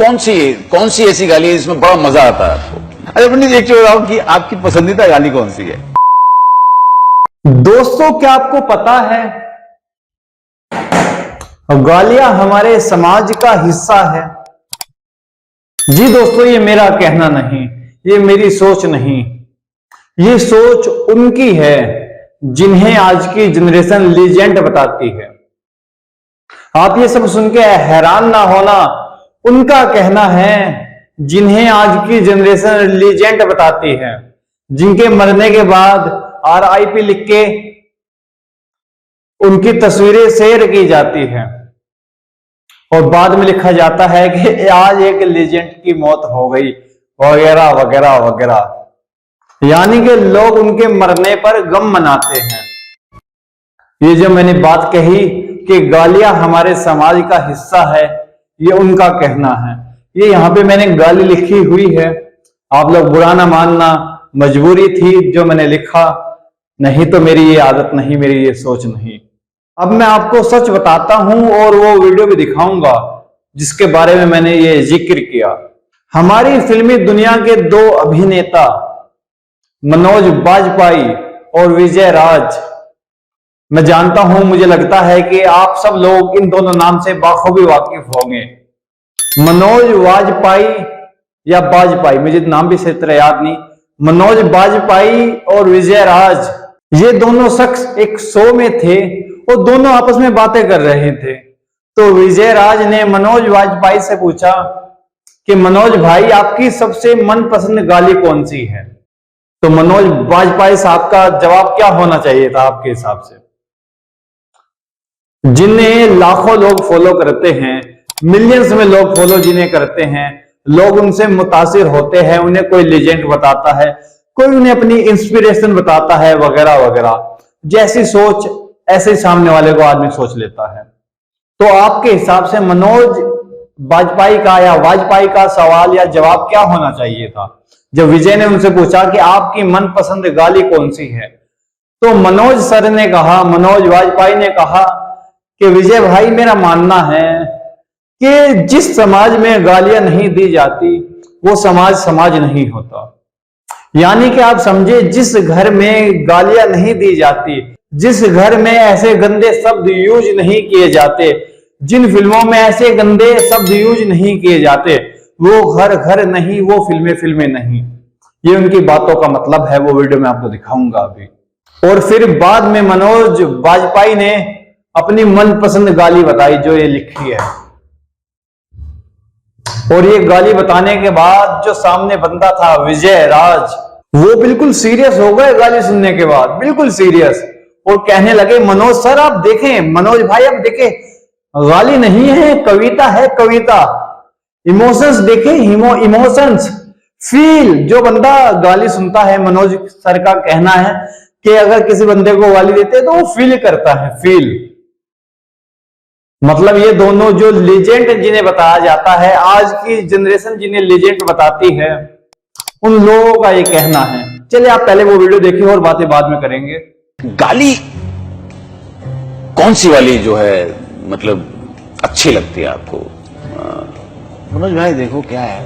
कौन सी ऐसी गाली है जिसमें बड़ा मजा आता है आपको? अरे पंडित एक चीज बताओ कि आपकी पसंदीदा गाली कौन सी है? दोस्तों क्या आपको पता है गालियां हमारे समाज का हिस्सा है? जी दोस्तों, ये मेरा कहना नहीं, ये मेरी सोच नहीं, ये सोच उनकी है जिन्हें आज की जनरेशन लीजेंड बताती है। आप ये सब सुन के हैरान ना होना, उनका कहना है जिन्हें आज की जनरेशन लीजेंड बताती है, जिनके मरने के बाद RIP लिख के उनकी तस्वीरें शेयर की जाती है और बाद में लिखा जाता है कि आज एक लेजेंड की मौत हो गई वगैरह वगैरह वगैरह। यानी कि लोग उनके मरने पर गम मनाते हैं। ये जो मैंने बात कही कि गालियां हमारे समाज का हिस्सा है, ये उनका कहना है। ये यहां पे मैंने गाली लिखी हुई है, आप लोग बुरा ना मानना, मजबूरी थी जो मैंने लिखा, नहीं तो मेरी ये आदत नहीं, मेरी ये सोच नहीं। अब मैं आपको सच बताता हूं और वो वीडियो भी दिखाऊंगा जिसके बारे में मैंने ये जिक्र किया। हमारी फिल्मी दुनिया के दो अभिनेता मनोज बाजपेयी और विजय राज, मैं जानता हूं, मुझे लगता है कि आप सब लोग इन दोनों नाम से बाखूबी वाकिफ होंगे। मनोज वाजपेयी या बाजपेयी, मुझे नाम भी सही तरह याद नहीं। मनोज बाजपेयी और विजय राज, ये दोनों शख्स एक शो में थे और दोनों आपस में बातें कर रहे थे। तो विजय राज ने मनोज वाजपेयी से पूछा कि मनोज भाई आपकी सबसे मनपसंद गाली कौन सी है? तो मनोज वाजपेयी साहब का जवाब क्या होना चाहिए था आपके हिसाब से? जिन्हें लाखों लोग फॉलो करते हैं, मिलियंस में लोग फॉलो जिन्हें करते हैं, लोग उनसे मुतासिर होते हैं, उन्हें कोई लेजेंड बताता है, कोई उन्हें अपनी इंस्पिरेशन बताता है वगैरह वगैरह। जैसी सोच ऐसे सामने वाले को आदमी सोच लेता है। तो आपके हिसाब से मनोज बाजपेयी का या वाजपेयी का सवाल या जवाब क्या होना चाहिए था जब विजय ने उनसे पूछा कि आपकी मनपसंद गाली कौन सी है? तो मनोज सर ने कहा, मनोज वाजपेयी ने कहा कि विजय भाई मेरा मानना है कि जिस समाज में गालियां नहीं दी जाती वो समाज समाज नहीं होता। यानी कि आप समझे, जिस घर में गालियां नहीं दी जाती, जिस घर में ऐसे गंदे शब्द यूज नहीं किए जाते, जिन फिल्मों में ऐसे गंदे शब्द यूज नहीं किए जाते, वो घर घर नहीं, वो फिल्में फिल्में नहीं। ये उनकी बातों का मतलब है, वो वीडियो में आपको दिखाऊंगा अभी। और फिर बाद में मनोज बाजपेयी ने अपनी मनपसंद गाली बताई जो ये लिखी है। और ये गाली बताने के बाद जो सामने बंदा था विजय राज, वो बिल्कुल सीरियस हो गए गाली सुनने के बाद, बिल्कुल सीरियस, और कहने लगे मनोज सर आप देखें, मनोज भाई आप देखें, गाली नहीं है, कविता है, कविता। इमोशंस देखें, इमोशंस फील। जो बंदा गाली सुनता है, मनोज सर का कहना है कि अगर किसी बंदे को गाली देते हैं तो वो फील करता है, फील। मतलब ये दोनों जो लेजेंड जिन्हें बताया जाता है, आज की जनरेशन जिन्हें लेजेंड बताती है, उन लोगों का ये कहना है। चलिए आप पहले वो वीडियो देखिए और बातें बाद में करेंगे। गाली कौन सी वाली जो है मतलब अच्छी लगती है आपको? मनोज भाई देखो क्या है,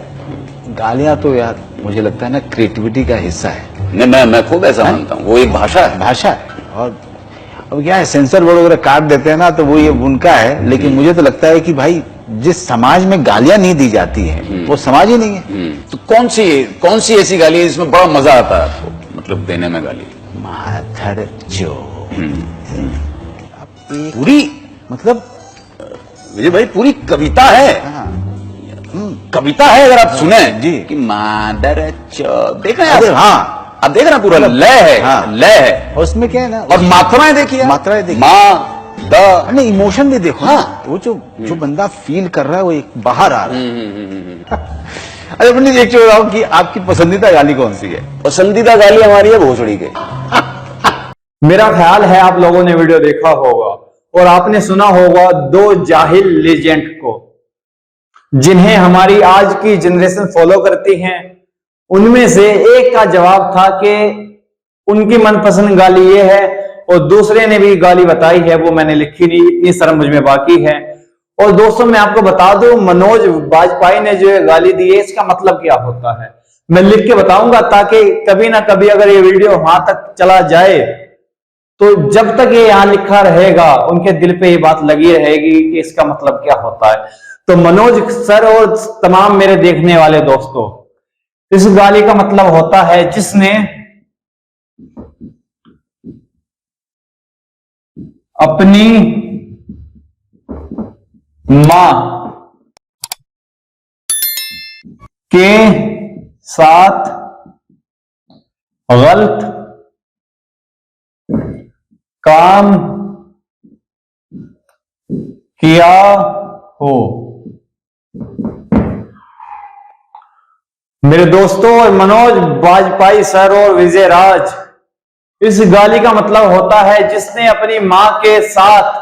गालियां तो यार मुझे लगता है ना क्रिएटिविटी का हिस्सा है। नहीं, मैं खुद ऐसा मानता हूँ, वो एक भाषा है। भाषा है। और अब क्या है, सेंसर बोर्ड वगैरह काट देते हैं ना, तो वो ये उनका है। लेकिन मुझे तो लगता है कि भाई जिस समाज में गालियां नहीं दी जाती है वो समाज ही नहीं है। तो कौन सी ऐसी गाली है जिसमें बड़ा मजा आता है आपको, मतलब देने में गाली? माधर जो पूरी, मतलब विजय भाई पूरी कविता है। हाँ। कविता है, अगर आप सुने जी कि मादर देख रहे अरे हैं हाँ, आप देख रहे हैं, पूरा लय है। हाँ। लय है, और उसमें क्या है ना, और मात्राएं देखिए, मात्राएं देखिए, माँ द, नहीं इमोशन भी देखो। हाँ। वो जो बंदा फील कर रहा है वो एक बाहर आ रहा है। अरे पंडित एक चीज बताओ कि आपकी पसंदीदा गाली कौन सी है? पसंदीदा गाली हमारी है भोसड़ी के। मेरा ख्याल है आप लोगों ने वीडियो देखा होगा और आपने सुना होगा दो जाहिल लेजेंड को, जिन्हें हमारी आज की जनरेशन फॉलो करती है। उनमें से एक का जवाब था कि उनकी मनपसंद गाली ये है, और दूसरे ने भी गाली बताई है, वो मैंने लिखी नहीं, इतनी शर्म मुझ में बाकी है। और दोस्तों मैं आपको बता दूं, मनोज वाजपेयी ने जो गाली दी है इसका मतलब क्या होता है मैं लिख के बताऊंगा, ताकि कभी ना कभी अगर ये वीडियो वहां तक चला जाए तो जब तक ये यहां लिखा रहेगा उनके दिल पे ये बात लगी रहेगी कि इसका मतलब क्या होता है। तो मनोज सर और तमाम मेरे देखने वाले दोस्तों, इस गाली का मतलब होता है जिसने अपनी मां के साथ गलत काम किया हो। मेरे दोस्तों, मनोज वाजपेयी सर और विजय राज, इस गाली का मतलब होता है जिसने अपनी मां के साथ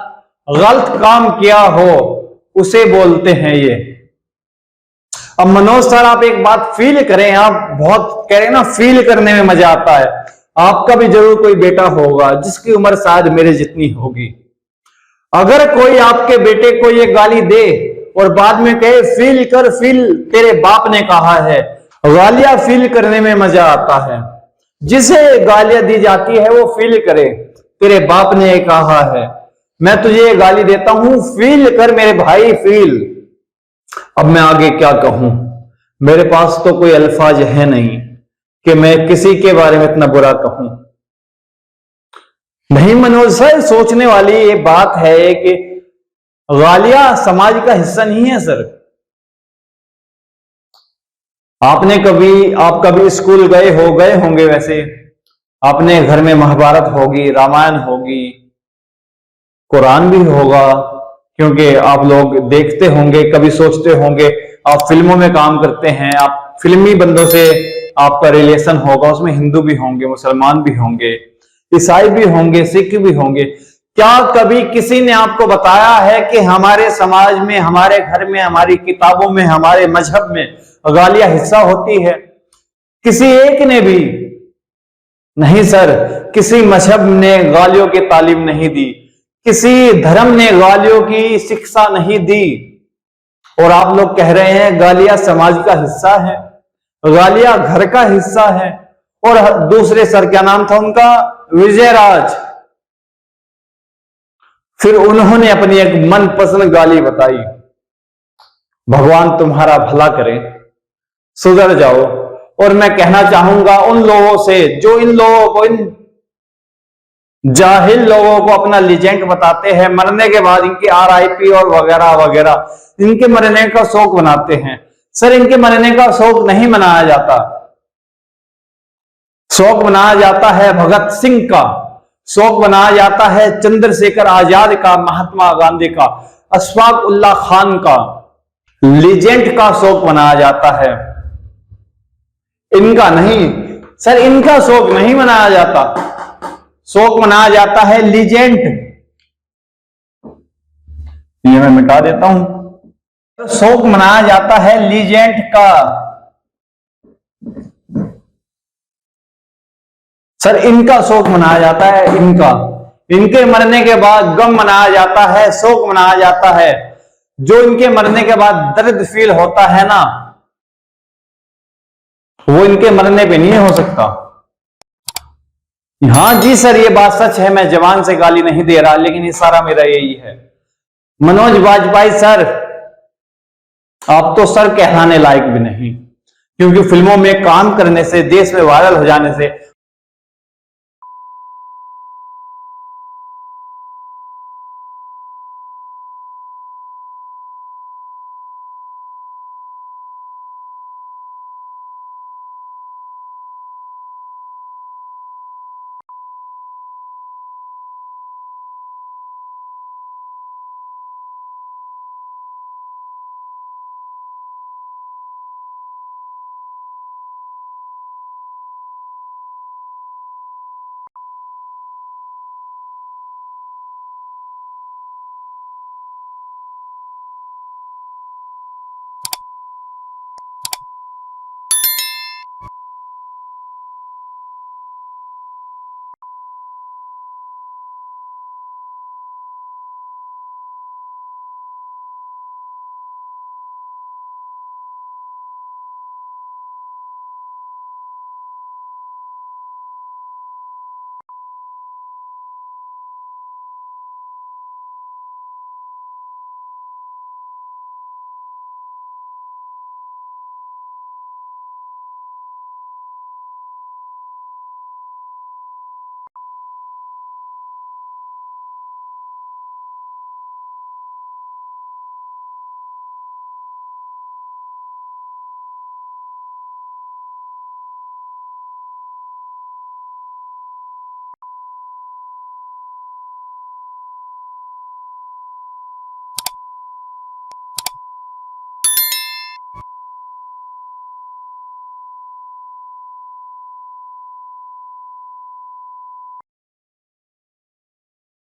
गलत काम किया हो उसे बोलते हैं ये। अब मनोज सर आप एक बात फील करें, आप बहुत कह रहे हैं ना फील करने में मजा आता है। आपका भी जरूर कोई बेटा होगा जिसकी उम्र शायद मेरे जितनी होगी। अगर कोई आपके बेटे को ये गाली दे और बाद में कहे फील कर, फील तेरे बाप ने कहा है, गालियां फील करने में मजा आता है। जिसे गालियां दी जाती है वो फील करे, तेरे बाप ने कहा है, मैं तुझे ये गाली देता हूं, फील कर मेरे भाई, फील। अब मैं आगे क्या कहूं, मेरे पास तो कोई अल्फाज है नहीं कि मैं किसी के बारे में इतना बुरा कहूं। नहीं मनोज सर, सोचने वाली ये बात है कि गालियां समाज का हिस्सा नहीं है सर। आप कभी स्कूल गए होंगे, वैसे आपने घर में महाभारत होगी, रामायण होगी, कुरान भी होगा, क्योंकि आप लोग देखते होंगे, कभी सोचते होंगे, आप फिल्मों में काम करते हैं, आप फिल्मी बंदों से आपका रिलेशन होगा, उसमें हिंदू भी होंगे, मुसलमान भी होंगे, ईसाई भी होंगे, सिख भी होंगे। क्या कभी किसी ने आपको बताया है कि हमारे समाज में, हमारे घर में, हमारी किताबों में, हमारे मजहब में गालियां हिस्सा होती है? किसी एक ने भी नहीं सर। किसी मजहब ने गालियों की तालीम नहीं दी, किसी धर्म ने गालियों की शिक्षा नहीं दी, और आप लोग कह रहे हैं गालियां समाज का हिस्सा है, गालियां घर का हिस्सा है। और दूसरे सर, क्या नाम था उनका, विजय राज, फिर उन्होंने अपनी एक मनपसंद गाली बताई। भगवान तुम्हारा भला करे, सुधर जाओ। और मैं कहना चाहूंगा उन लोगों से जो इन लोगों को, इन जाहिल लोगों को अपना लीजेंड बताते हैं, मरने के बाद इनके RIP और वगैरह वगैरह, इनके मरने का शोक मनाते हैं। सर इनके मरने का शोक नहीं मनाया जाता, शोक मनाया जाता है भगत सिंह का, शोक मनाया जाता है चंद्रशेखर आजाद का, महात्मा गांधी का, अशफाक उल्लाह खान का, लीजेंड का शोक मनाया जाता है, इनका नहीं। सर इनका शोक नहीं मनाया जाता, शोक मनाया जाता है लीजेंड। ये मैं मिटा देता हूं। शोक मनाया जाता है लीजेंड का। सर इनका शोक मनाया जाता है, इनके मरने के बाद गम मनाया जाता है, शोक मनाया जाता है। जो इनके मरने के बाद दर्द फील होता है ना, वो इनके मरने पे नहीं हो सकता। हाँ जी सर, ये बात सच है, मैं जवान से गाली नहीं दे रहा, लेकिन इशारा मेरा यही है। मनोज वाजपेयी सर, आप तो सर कहलाने लायक भी नहीं, क्योंकि फिल्मों में काम करने से, देश में वायरल हो जाने से